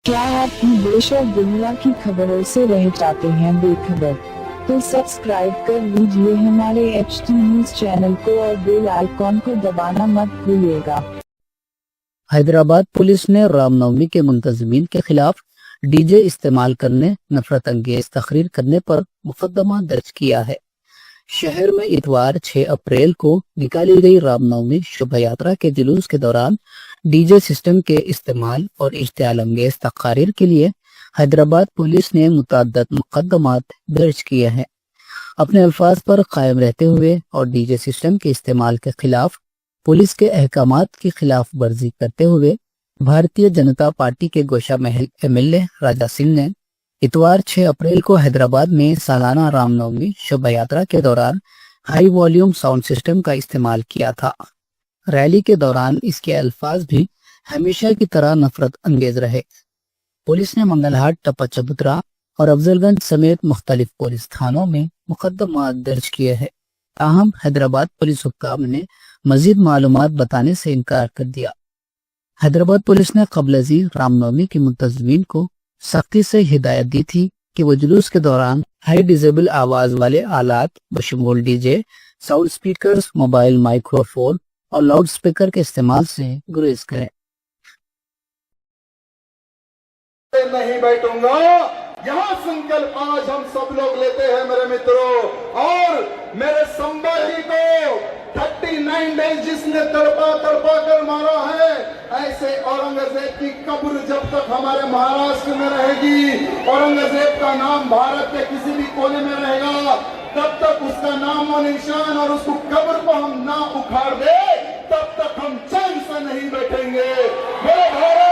क्या आप देश और दुनिया की खबरों से रह जाते हैं बेखबर? तो सब्सक्राइब कर लीजिए हमारे HT न्यूज चैनल को और बेल आइकॉन को दबाना मत भूलिएगा। हैदराबाद पुलिस ने रामनवमी के मुंतजमीन के खिलाफ डीजे इस्तेमाल करने, नफरत अंगेज तकरीर करने पर मुकदमा दर्ज किया है। शहर में इतवार 6 अप्रैल को निकाली गई रामनवमी शोभा यात्रा के जुलूस के दौरान डीजे सिस्टम के इस्तेमाल और इश्तियाल अंगेज तकरीर के लिए हैदराबाद पुलिस ने मुतअद्दिद मुकदमात दर्ज किए हैं। अपने अल्फाज पर कायम रहते हुए और डीजे सिस्टम के इस्तेमाल के खिलाफ पुलिस के अहकामात की खिलाफ वर्जी करते हुए भारतीय जनता पार्टी के गोशा महल MLA राजा सिंह ने इतवार 6 अप्रैल को हैदराबाद में सालाना रामनवमी शोभा यात्रा के दौरान हाई वॉल्यूम साउंड सिस्टम का इस्तेमाल किया था। रैली के दौरान इसके अल्फाज भी हमेशा की तरह नफरत अंगेज रहे। पुलिस ने मंगलहाट, टप्पा चबूतरा और अफजलगंज समेत मुख्तलिफ पुलिस थानों में मुकदमा दर्ज किए हैं। ताहम हैदराबाद पुलिस हुक्काम ने मजीद मालूमात बताने से इनकार कर दिया। हैदराबाद पुलिस ने क़ब्ल-ए रामनवमी के मुंतज़मीन को सख्ती से हिदायत दी थी कि वो जुलूस के दौरान हाई डिसेबल आवाज वाले आलात बशमूल DJ, sound speakers, mobile microphone और लाउड स्पीकर के इस्तेमाल से गुरेज करें। नहीं बैठूंगा, यहाँ संकल्प आज हम सब लोग लेते हैं मेरे मित्रों। और मेरे संभाजी को 39 डेज जिसने तड़पा कर मारा है, ऐसे औरंगजेब की कब्र जब तक हमारे महाराष्ट्र में रहेगी, औरंगजेब का नाम भारत के किसी भी कोने में रहेगा, तब तक उसका नाम और निशान और उसको कब्र को हम ना उखाड़ दे, तब तक हम चैन से नहीं बैठेंगे। मेरे भारत